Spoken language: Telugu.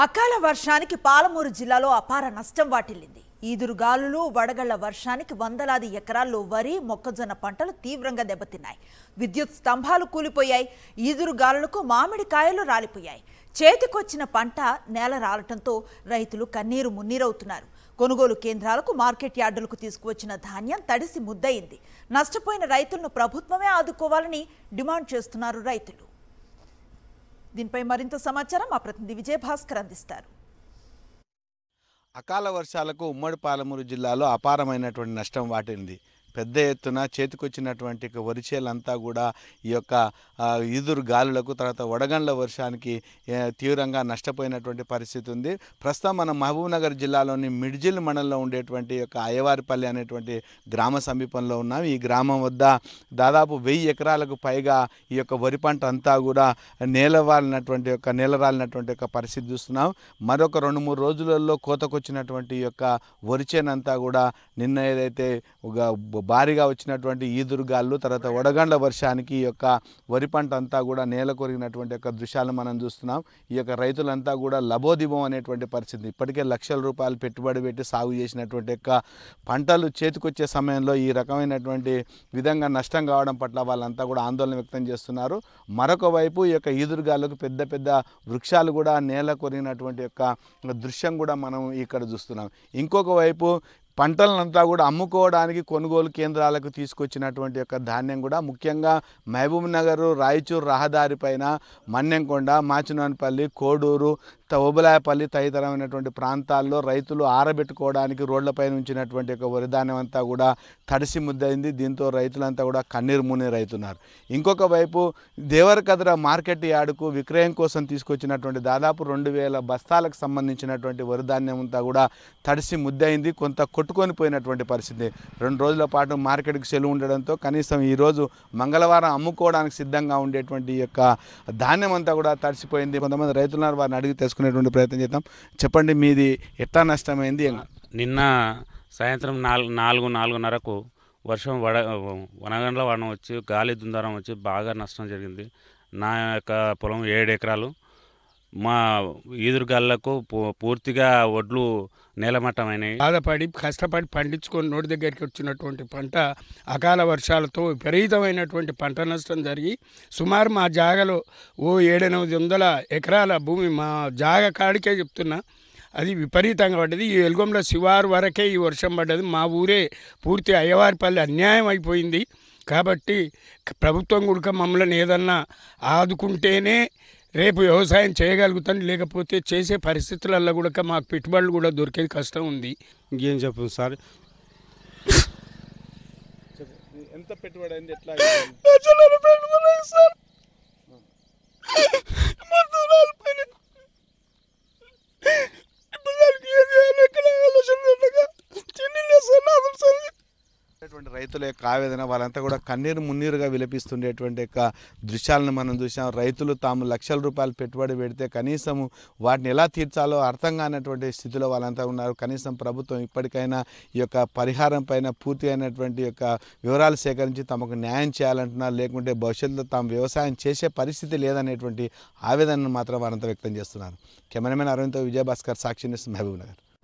అకాల వర్షానికి పాలమూరు జిల్లాలో అపార నష్టం వాటిల్లింది. ఈదురుగాలులు వడగళ్ల వర్షానికి వందలాది ఎకరాల్లో వరి మొక్కజొన్న పంటలు తీవ్రంగా దెబ్బతిన్నాయి. విద్యుత్ స్తంభాలు కూలిపోయాయి. ఈదురుగాలులకు మామిడి కాయలు రాలిపోయాయి. చేతికొచ్చిన పంట నేల రాలటంతో రైతులు కన్నీరు మున్నీరవుతున్నారు. కొనుగోలు కేంద్రాలకు మార్కెట్ యార్డులకు తీసుకువచ్చిన ధాన్యం తడిసి ముద్దయింది. నష్టపోయిన రైతులను ప్రభుత్వమే ఆదుకోవాలని డిమాండ్ చేస్తున్నారు రైతులు. దీనిపై మరింత సమాచారం మా ప్రతినిధి విజయభాస్కర్ అందిస్తారు. అకాల వర్షాలకు ఉమ్మడి పాలమూరు జిల్లాలో అపారమైనటువంటి నష్టం వాటిల్లింది. పెద్ద ఎత్తున చేతికొచ్చినటువంటి వరి చేలంతా కూడా ఈ యొక్క ఈదురు గాలులకు తర్వాత వడగండ్ల వర్షానికి తీవ్రంగా నష్టపోయినటువంటి పరిస్థితి ఉంది. ప్రస్తుతం మన మహబూబ్నగర్ జిల్లాలోని మిడ్జిల్ మండలంలో ఉండేటువంటి యొక్క అయ్యవారిపల్లి అనేటువంటి గ్రామ సమీపంలో ఉన్నాం. ఈ గ్రామం వద్ద దాదాపు 1000 ఎకరాలకు పైగా ఈ యొక్క వరి పంట అంతా కూడా నేలరాలినటువంటి యొక్క పరిస్థితి చూస్తున్నాం. మరొక 2-3 రోజులలో కోతకొచ్చినటువంటి యొక్క వరి చేనంతా కూడా నిన్న ఏదైతే భారీగా వచ్చినటువంటి ఈదురుగాళ్ళు తర్వాత వడగండ్ల వర్షానికి ఈ యొక్క వరి పంట అంతా కూడా నేల కొరిగినటువంటి యొక్క దృశ్యాలను మనం చూస్తున్నాం. ఈ యొక్క రైతులంతా కూడా లబోదిబం అనేటువంటి పరిస్థితి. ఇప్పటికే లక్షల రూపాయలు పెట్టుబడి పెట్టి సాగు చేసినటువంటి యొక్క పంటలు చేతికొచ్చే సమయంలో ఈ రకమైనటువంటి విధంగా నష్టం కావడం పట్ల వాళ్ళంతా కూడా ఆందోళన వ్యక్తం చేస్తున్నారు. మరొక వైపు ఈ యొక్క ఈదురుగాళ్ళకు పెద్ద పెద్ద వృక్షాలు కూడా నేల కొరిగినటువంటి యొక్క దృశ్యం కూడా మనం ఇక్కడ చూస్తున్నాం. ఇంకొక వైపు పంటలంతా కూడా అమ్ముకోవడానికి కొనుగోలు కేంద్రాలకు తీసుకొచ్చినటువంటి యొక్క ధాన్యం కూడా ముఖ్యంగా మహబూబ్నగర్ రాయచూరు రహదారి పైన మన్నెంకొండ, మాచినాన్పల్లి, కోడూరు, ఓబులాయపల్లి తదితరమైనటువంటి ప్రాంతాల్లో రైతులు ఆరబెట్టుకోవడానికి రోడ్లపై ఉంచినటువంటి యొక్క వరి ధాన్యం అంతా కూడా తడిసి ముద్దయింది. దీంతో రైతులంతా కూడా కన్నీరు మున్నీరు అవుతున్నారు. ఇంకొక వైపు దేవరకద్ర మార్కెట్ యార్డుకు విక్రయం కోసం తీసుకొచ్చినటువంటి దాదాపు 2000 బస్తాలకు సంబంధించినటువంటి వరి ధాన్యం అంతా కూడా తడిసి ముద్దయింది. కొంత కొట్టుకొని పోయినటువంటి పరిస్థితి. 2 రోజుల పాటు మార్కెట్కి సెలవు ఉండడంతో కనీసం ఈరోజు మంగళవారం అమ్ముకోవడానికి సిద్ధంగా ఉండేటువంటి యొక్క ధాన్యం అంతా కూడా తడిసిపోయింది. కొంతమంది రైతులను వారిని అడిగి తెలుసుకునేటువంటి ప్రయత్నం చేద్దాం. చెప్పండి, మీది ఎట్లా నష్టమైంది? నిన్న సాయంత్రం 4:30కు వర్షం వనగండ్ల వాన వచ్చి గాలి దుందారం వచ్చి బాగా నష్టం జరిగింది. నా యొక్క పొలం 7 ఎకరాలు. మా ఈదురుగాళ్లకు పూర్తిగా వడ్లు నేలమట్టమైనవి. బాధపడి కష్టపడి పండించుకొని నోటి దగ్గరికి వచ్చినటువంటి పంట అకాల వర్షాలతో విపరీతమైనటువంటి పంట నష్టం జరిగి సుమారు మా జాగలో 700-800 ఎకరాల భూమి మా జాగ కాడికే చెప్తున్నా అది విపరీతంగా పడ్డది. ఈ వెలుగొండ శివారు వరకే ఈ వర్షం పడ్డది. మా ఊరే పూర్తి అయ్యవారిపల్లి అన్యాయం అయిపోయింది. కాబట్టి ప్రభుత్వం కూడా మమ్మల్ని ఏదన్నా ఆదుకుంటేనే రేపు వ్యవసాయం చేయగలుగుతాం. లేకపోతే చేసే పరిస్థితులలో కూడా మాకు పెట్టుబడులు కూడా దొరికేది కష్టం ఉంది. ఇంకేం చెప్పు సార్? ఎంత పెట్టుబడి అయింది? ఎట్లా రైతుల యొక్క ఆవేదన, వాళ్ళంతా కూడా కన్నీరు మున్నీరుగా విలపిస్తుండేటువంటి యొక్క దృశ్యాలను మనం చూసాం. రైతులు తాము లక్షల రూపాయలు పెట్టుబడి పెడితే కనీసం వాటిని ఎలా తీర్చాలో అర్థం కానటువంటి స్థితిలో వాళ్ళంతా ఉన్నారు. కనీసం ప్రభుత్వం ఇప్పటికైనా ఈ యొక్క పరిహారం పైన పూర్తి అయినటువంటి యొక్క వివరాలు సేకరించి తమకు న్యాయం చేయాలంటున్నారు. లేకుంటే భవిష్యత్తులో తాము వ్యవసాయం చేసే పరిస్థితి లేదనేటువంటి ఆవేదనను మాత్రం వారంతా వ్యక్తం చేస్తున్నారు. కెమెరామెన్ అరవింద్తో విజయభాస్కర్, సాక్షి న్యూస్, మహబూబ్నగర్.